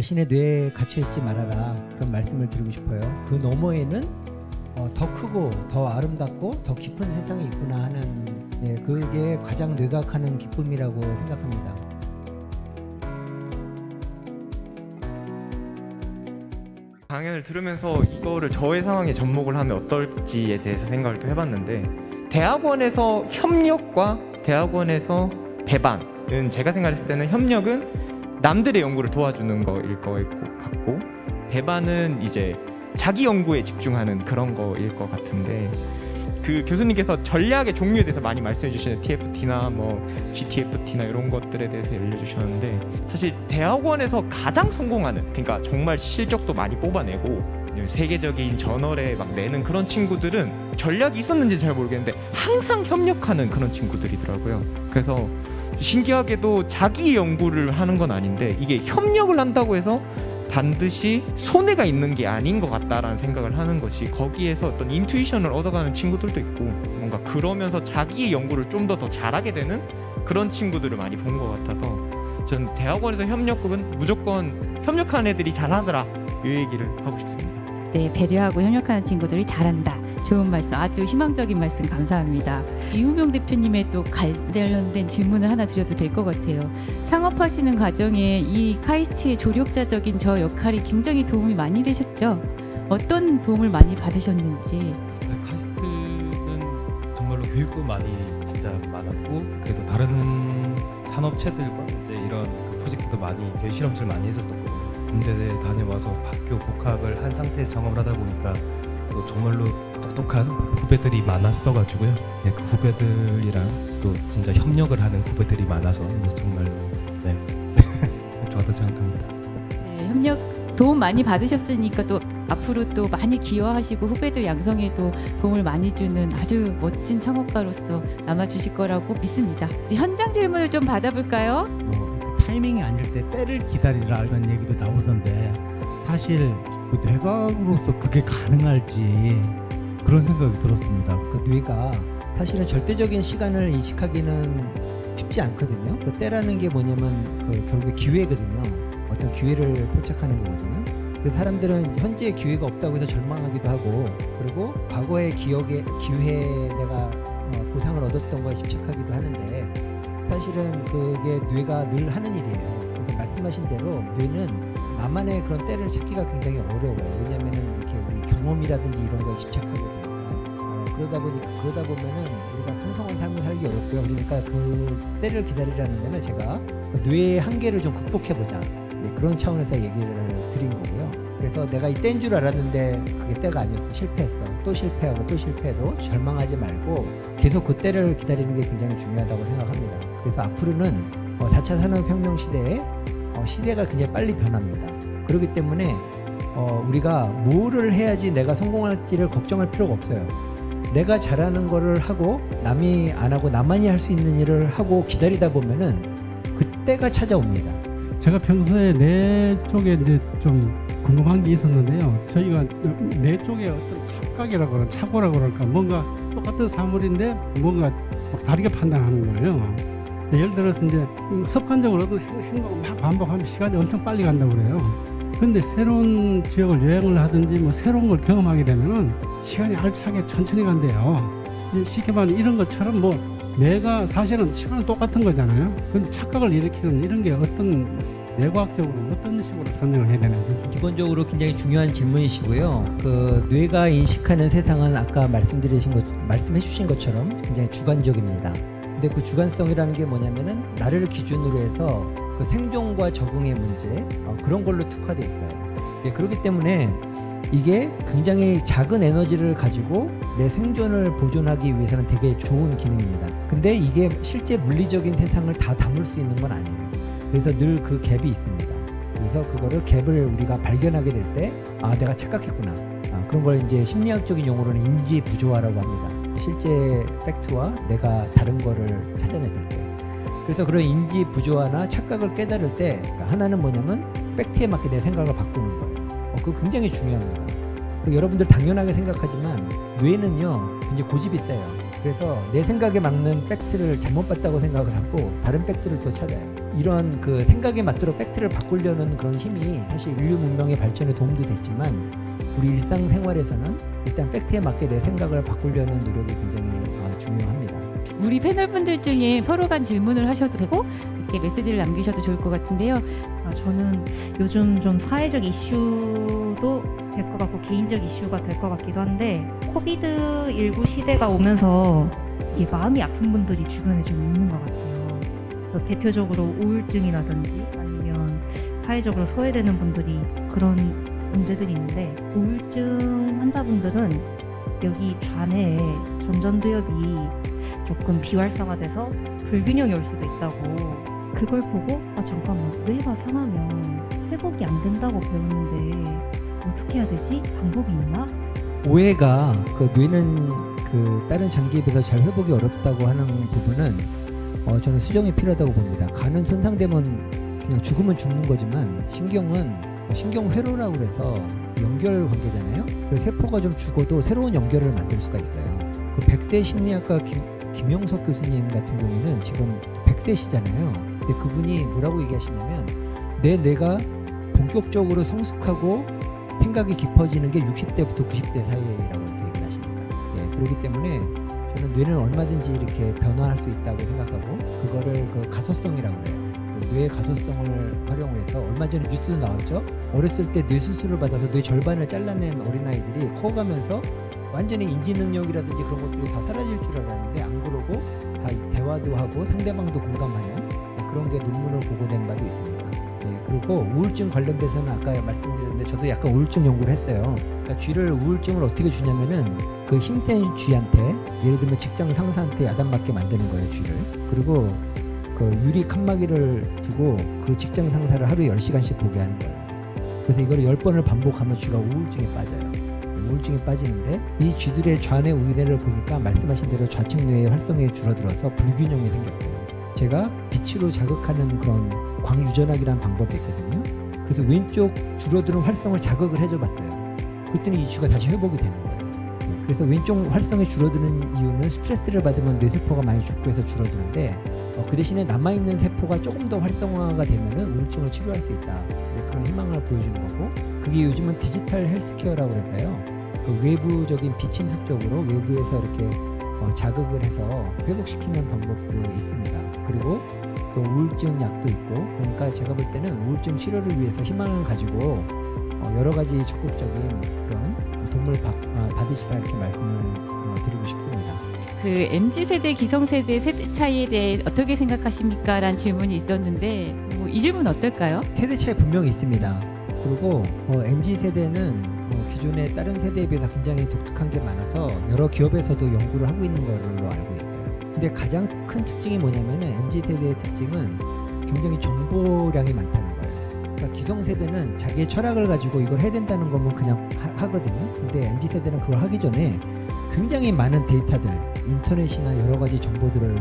자신의 뇌에 갇혀있지 말아라, 그런 말씀을 드리고 싶어요. 그 너머에는 더 크고 더 아름답고 더 깊은 세상이 있구나 하는, 그게 가장 뇌각하는 기쁨이라고 생각합니다. 강연을 들으면서 이거를 저의 상황에 접목을 하면 어떨지에 대해서 생각을 또 해봤는데, 대학원에서 협력과 대학원에서 배반은, 제가 생각했을 때는 협력은 남들의 연구를 도와주는 거일 것 같고, 배반은 이제 자기 연구에 집중하는 그런 거일 것 같은데, 그 교수님께서 전략의 종류에 대해서 많이 말씀해 주시는 TFT나 뭐 GTFT나 이런 것들에 대해서 알려주셨는데, 사실 대학원에서 가장 성공하는, 그러니까 정말 실적도 많이 뽑아내고 세계적인 저널에 막 내는 그런 친구들은 전략이 있었는지 잘 모르겠는데 항상 협력하는 그런 친구들이더라고요. 그래서 신기하게도 자기 연구를 하는 건 아닌데 이게 협력을 한다고 해서 반드시 손해가 있는 게 아닌 것 같다라는 생각을 하는 것이, 거기에서 어떤 인투이션을 얻어가는 친구들도 있고, 뭔가 그러면서 자기의 연구를 좀 더 잘하게 되는 그런 친구들을 많이 본 것 같아서, 전 대학원에서 협력급은 무조건 협력하는 애들이 잘하더라, 이 얘기를 하고 싶습니다. 네, 배려하고 협력하는 친구들이 잘한다. 좋은 말씀, 아주 희망적인 말씀 감사합니다. 이우병 대표님의 또 관련된 질문을 하나 드려도 될 것 같아요. 창업하시는 과정에 이 카이스트의 조력자적인 저 역할이 굉장히 도움이 많이 되셨죠? 어떤 도움을 많이 받으셨는지. 카이스트는 정말로 교육도 많이 진짜 많았고, 그래도 다른 산업체들과 이제 이런 프로젝트도 많이, 저희 실험실 많이 했었었거든요. 군대에 다녀와서 학교 복학을 한 상태에서 창업을 하다 보니까 또 정말로 똑똑한 후배들이 많았어가지고요. 네, 그 후배들이랑 또 진짜 협력을 하는 후배들이 많아서 정말로 좋았다 생각합니다. 네, 협력 도움 많이 받으셨으니까 또 앞으로 또 많이 기여하시고 후배들 양성에도 도움을 많이 주는 아주 멋진 창업가로서 남아주실 거라고 믿습니다. 이제 현장 질문을 좀 받아볼까요? 타이밍이 아닐 때 때를 기다리라는 얘기도 나오던데, 사실 그 뇌과학으로서 그게 가능할지 그런 생각이 들었습니다. 그 뇌가 사실은 절대적인 시간을 인식하기는 쉽지 않거든요. 그 때라는 게 뭐냐면 결국에 기회거든요. 어떤 기회를 포착하는 거거든요. 그래서 사람들은 현재의 기회가 없다고 해서 절망하기도 하고, 그리고 과거의 기회에 내가 보상을 얻었던 거에 집착하기도 하는데, 사실은 그게 뇌가 늘 하는 일이에요. 그래서 말씀하신 대로 뇌는 나만의 그런 때를 찾기가 굉장히 어려워요. 왜냐하면은 이렇게 우리 경험이라든지 이런 거에 집착하게 되니까. 그러다 보면은 우리가 풍성한 삶을 살기 어렵고요. 그러니까 그 때를 기다리라는 거는 제가 뇌의 한계를 좀 극복해보자, 그런 차원에서 얘기를 드린 거고요. 그래서 내가 이 때인 줄 알았는데 그게 때가 아니었어. 실패했어. 또 실패하고 또 실패해도 절망하지 말고 계속 그 때를 기다리는 게 굉장히 중요하다고 생각합니다. 그래서 앞으로는 4차 산업혁명 시대에 시대가 굉장히 빨리 변합니다. 그렇기 때문에 우리가 뭐를 해야지 내가 성공할지를 걱정할 필요가 없어요. 내가 잘하는 거를 하고 남이 안 하고 나만이 할 수 있는 일을 하고 기다리다 보면은 그때가 찾아옵니다. 제가 평소에 뇌 쪽에 이제 좀 궁금한 게 있었는데요. 저희가 뇌 쪽에 어떤 착각이라고 그러나 착오라고 그럴까, 뭔가 똑같은 사물인데 뭔가 다르게 판단하는 거예요. 예를 들어서 이제 습관적으로 어떤 행동을 막 반복하면 시간이 엄청 빨리 간다고 그래요. 근데 새로운 지역을 여행을 하든지 뭐 새로운 걸 경험하게 되면은 시간이 알차게 천천히 간대요. 쉽게 말하면 이런 것처럼 뭐 뇌가 사실은 시간은 똑같은 거잖아요. 근데 착각을 일으키는 이런 게 어떤 뇌과학적으로 어떤 식으로 설명을 해야 되나요? 기본적으로 굉장히 중요한 질문이시고요. 그 뇌가 인식하는 세상은 아까 말씀해 주신 것처럼 굉장히 주관적입니다. 근데 그 주관성이라는 게 뭐냐면은 나를 기준으로 해서 그 생존과 적응의 문제, 그런 걸로 특화되어 있어요. 그렇기 때문에 이게 굉장히 작은 에너지를 가지고 내 생존을 보존하기 위해서는 되게 좋은 기능입니다. 근데 이게 실제 물리적인 세상을 다 담을 수 있는 건 아니에요. 그래서 늘 그 갭이 있습니다. 그래서 그거를 갭을 우리가 발견하게 될 때, 내가 착각했구나. 그런 걸 이제 심리학적인 용어로는 인지 부조화라고 합니다. 실제 팩트와 내가 다른 거를 찾아냈을 때. 그래서 그런 인지 부조화나 착각을 깨달을 때 하나는 뭐냐면 팩트에 맞게 내 생각을 바꾸는 거예요. 그거 굉장히 중요합니다. 여러분들 당연하게 생각하지만 뇌는요 굉장히 고집이 세요. 그래서 내 생각에 맞는 팩트를 잘못 봤다고 생각을 하고 다른 팩트를 또 찾아요. 이런 그 생각에 맞도록 팩트를 바꾸려는 그런 힘이 사실 인류 문명의 발전에 도움도 됐지만 우리 일상생활에서는 일단 팩트에 맞게 내 생각을 바꾸려는 노력이 굉장히 중요합니다. 우리 패널분들 중에 서로 간 질문을 하셔도 되고 이렇게 메시지를 남기셔도 좋을 것 같은데요. 저는 요즘 좀 사회적 이슈도 될 것 같고 개인적 이슈가 될 것 같기도 한데 코비드19 시대가 오면서 이 마음이 아픈 분들이 주변에 좀 있는 것 같아요. 대표적으로 우울증이라든지 아니면 사회적으로 소외되는 분들이 그런 문제들이 있는데 우울증 환자분들은 여기 좌뇌에 전전두엽이 조금 비활성화돼서 불균형이 올 수도 있다고 그걸 보고 잠깐만 뇌가 상하면 회복이 안 된다고 배웠는데 어떻게 해야 되지? 방법이 있나? 오해가 그 뇌는 그 다른 장기에 비해서 잘 회복이 어렵다고 하는 부분은 저는 수정이 필요하다고 봅니다. 간은 손상되면 그냥 죽으면 죽는 거지만 신경은 신경회로라고 그래서 연결 관계잖아요. 그래서 세포가 좀 죽어도 새로운 연결을 만들 수가 있어요. 그 100세 심리학과 김영석 교수님 같은 경우에는 지금 100세시잖아요. 근데 그분이 뭐라고 얘기하시냐면 내 뇌가 본격적으로 성숙하고 생각이 깊어지는 게 60대부터 90대 사이라고 이렇게 얘기를 하십니다. 예, 그렇기 때문에 저는 뇌는 얼마든지 이렇게 변화할 수 있다고 생각하고 그거를 그 가소성이라고 그래요. 그 뇌의 가소성을 활용을 해서 얼마 전에 뉴스도 나왔죠. 어렸을 때 뇌 수술을 받아서 뇌 절반을 잘라낸 어린아이들이 커가면서 완전히 인지 능력이라든지 그런 것들이 다 사라질 줄 알았는데 안 그러고 다 대화도 하고 상대방도 공감하는 그런 게 논문을 보고된 바도 있습니다. 네, 그리고 우울증 관련돼서는 아까 말씀드렸는데 저도 약간 우울증 연구를 했어요. 그러니까 쥐를 우울증을 어떻게 주냐면은 그 힘센 쥐한테 예를 들면 직장 상사한테 야단맞게 만드는 거예요, 쥐를. 그리고 그 유리 칸막이를 두고 그 직장 상사를 하루에 10시간씩 보게 하는 거예요. 그래서 이걸 10번을 반복하면 쥐가 우울증에 빠져요. 우울증에 빠지는데 이 쥐들의 좌뇌 우뇌를 보니까 말씀하신 대로 좌측 뇌의 활성이 줄어들어서 불균형이 생겼어요. 제가 빛으로 자극하는 그런 광유전학이라는 방법이 있거든요. 그래서 왼쪽 줄어드는 활성을 자극을 해줘 봤어요. 그랬더니 이 쥐가 다시 회복이 되는 거예요. 그래서 왼쪽 활성이 줄어드는 이유는 스트레스를 받으면 뇌세포가 많이 죽고 해서 줄어드는데 그 대신에 남아있는 세포가 조금 더 활성화가 되면 우울증을 치료할 수 있다. 그런 희망을 보여주는 거고 그게 요즘은 디지털 헬스케어라고 해서요. 그 외부적인 비침습적으로 외부에서 이렇게 자극을 해서 회복시키는 방법도 있습니다. 그리고 또 우울증 약도 있고 그러니까 제가 볼 때는 우울증 치료를 위해서 희망을 가지고 여러 가지 적극적인 그런 도움을 받으시라 이렇게 말씀을 드리고 싶습니다. 그 MZ세대, 기성세대 세대 차이에 대해 어떻게 생각하십니까? 라는 질문이 있었는데 이 질문 어떨까요? 세대 차이 분명히 있습니다. 그리고 MZ세대는 기존의 다른 세대에 비해서 굉장히 독특한 게 많아서 여러 기업에서도 연구를 하고 있는 걸로 알고 있어요. 근데 가장 큰 특징이 뭐냐면 MZ세대의 특징은 굉장히 정보량이 많다는 거예요. 그러니까 기성세대는 자기의 철학을 가지고 이걸 해야 된다는 거면 그냥 하거든요. 근데 MZ세대는 그걸 하기 전에 굉장히 많은 데이터들, 인터넷이나 여러 가지 정보들을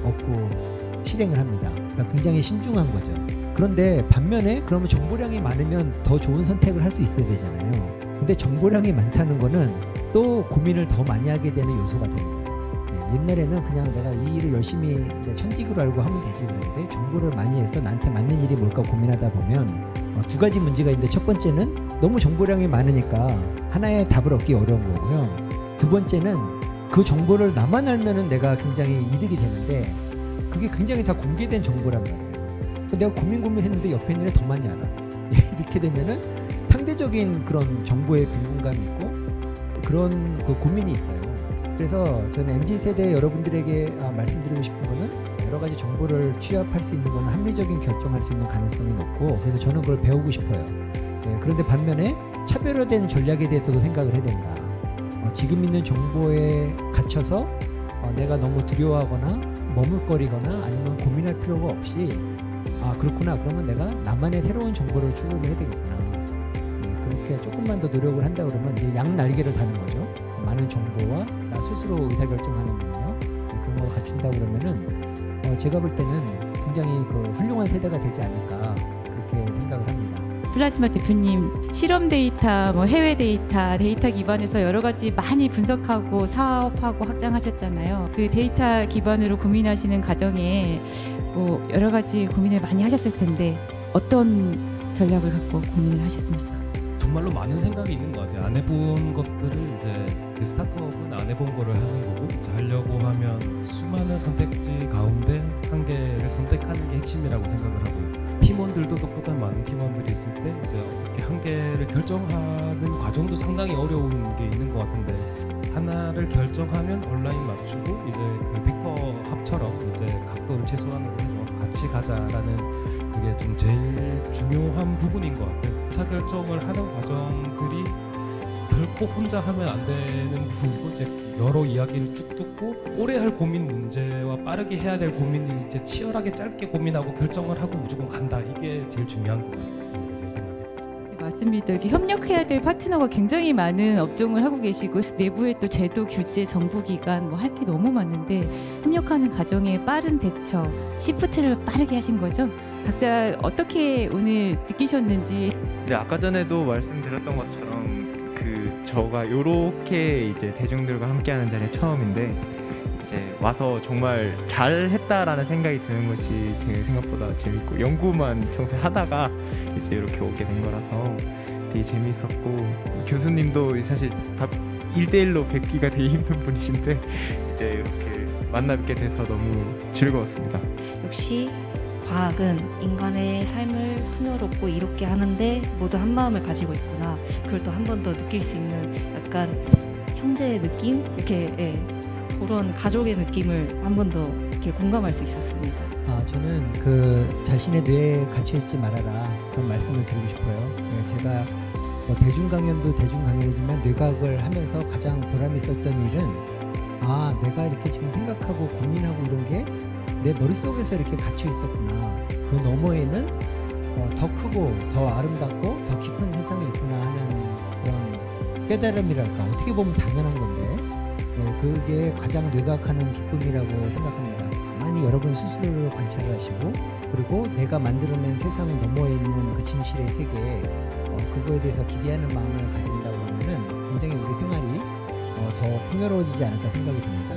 얻고 실행을 합니다. 그러니까 굉장히 신중한 거죠. 그런데 반면에 그러면 정보량이 많으면 더 좋은 선택을 할 수 있어야 되잖아요. 근데 정보량이 많다는 거는 또 고민을 더 많이 하게 되는 요소가 되는 거예요. 옛날에는 그냥 내가 이 일을 열심히 천직으로 알고 하면 되지 그랬는데 정보를 많이 해서 나한테 맞는 일이 뭘까 고민하다 보면 두 가지 문제가 있는데 첫 번째는 너무 정보량이 많으니까 하나의 답을 얻기 어려운 거고요. 두 번째는 그 정보를 나만 알면은 내가 굉장히 이득이 되는데 그게 굉장히 다 공개된 정보란 말이에요. 내가 고민했는데 옆에 있는 애 더 많이 알아. 이렇게 되면은 상대적인 그런 정보의 빈곤감이 있고 그런 그 고민이 있어요. 그래서 저는 MZ세대 여러분들에게 말씀드리고 싶은 거는 여러 가지 정보를 취합할 수 있는 거는 합리적인 결정할 수 있는 가능성이 높고 그래서 저는 그걸 배우고 싶어요. 그런데 반면에 차별화된 전략에 대해서도 생각을 해야 된다. 지금 있는 정보에 갇혀서 내가 너무 두려워하거나 머뭇거리거나 아니면 고민할 필요가 없이 그렇구나 그러면 내가 나만의 새로운 정보를 추구를 해야 되겠구나. 그렇게 조금만 더 노력을 한다 그러면 이제 양날개를 다는 거죠. 많은 정보와 나 스스로 의사결정하는 능력 그런 걸 갖춘다 그러면은 제가 볼 때는 굉장히 그 훌륭한 세대가 되지 않을까 그렇게 생각을 합니다. 플라즈마 대표님 실험 데이터, 해외 데이터 기반에서 여러 가지 많이 분석하고 사업하고 확장하셨잖아요. 그 데이터 기반으로 고민하시는 과정에 뭐 여러 가지 고민을 많이 하셨을 텐데 어떤 전략을 갖고 고민을 하셨습니까? 정말로 많은 생각이 있는 것 같아요. 안 해본 것들을 이제 그 스타트업은 안 해본 거를 하는 거고, 이제 하려고 하면 수많은 선택지 가운데 한 개를 선택하는 게 핵심이라고 생각을 하고요. 팀원들도 똑똑한 많은 팀원들이 있을 때 이제 어떻게 한 개를 결정하는 과정도 상당히 어려운 게 있는 것 같은데, 하나를 결정하면 온라인 맞추고 이제 그 빅터 합처럼 이제 각도를 최소한으로 해서 같이 가자라는 그게 좀 제일 중요한 부분인 것 같아요. 의사결정을 하는 과정들이 결코 혼자 하면 안 되는 부분이고, 이제 여러 이야기를 쭉 듣고 오래 할 고민 문제와 빠르게 해야 될 고민을 이제 치열하게 짧게 고민하고 결정을 하고 무조건 간다. 이게 제일 중요한 것 같습니다. 제 생각에. 네, 맞습니다. 이렇게 협력해야 될 파트너가 굉장히 많은 업종을 하고 계시고 내부에 또 제도, 규제, 정부기관 뭐 할 게 너무 많은데 협력하는 과정에 빠른 대처, 시프트를 빠르게 하신 거죠? 각자 어떻게 오늘 느끼셨는지. 네, 아까 전에도 말씀드렸던 것처럼 저가 요렇게 이제 대중들과 함께하는 자리가 처음인데, 이제 와서 정말 잘했다라는 생각이 드는 것이 되게 생각보다 재밌고, 연구만 평소에 하다가 이제 이렇게 오게 된 거라서 되게 재밌었고, 교수님도 사실 다 1대1로 뵙기가 되게 힘든 분이신데 이제 이렇게 만나 뵙게 돼서 너무 즐거웠습니다. 역시 과학은 인간의 삶을 풍요롭고 이롭게 하는데 모두 한 마음을 가지고 있구나. 그걸 또 한 번 더 느낄 수 있는 약간 형제의 느낌? 이렇게 그런 가족의 느낌을 한 번 더 이렇게 공감할 수 있었습니다. 저는 그 자신의 뇌에 갇혀있지 말아라, 그런 말씀을 드리고 싶어요. 제가 뭐 대중 강연도 대중 강연이지만 뇌과학을 하면서 가장 보람 있었던 일은, 내가 이렇게 지금 생각하고 고민하고 이런 게 내 머릿속에서 이렇게 갇혀 있었구나. 그 너머에는 더 크고 더 아름답고 더 깊은 세상이 있구나 하는 그런 깨달음이랄까, 어떻게 보면 당연한 건데, 그게 가장 뇌과학하는 기쁨이라고 생각합니다. 가만히 여러분 스스로를 관찰을 하시고, 그리고 내가 만들어낸 세상 너머에 있는 그 진실의 세계, 그거에 대해서 기대하는 마음을 가진다고 하면은 굉장히 우리 생활이 더 풍요로워지지 않을까 생각이 듭니다.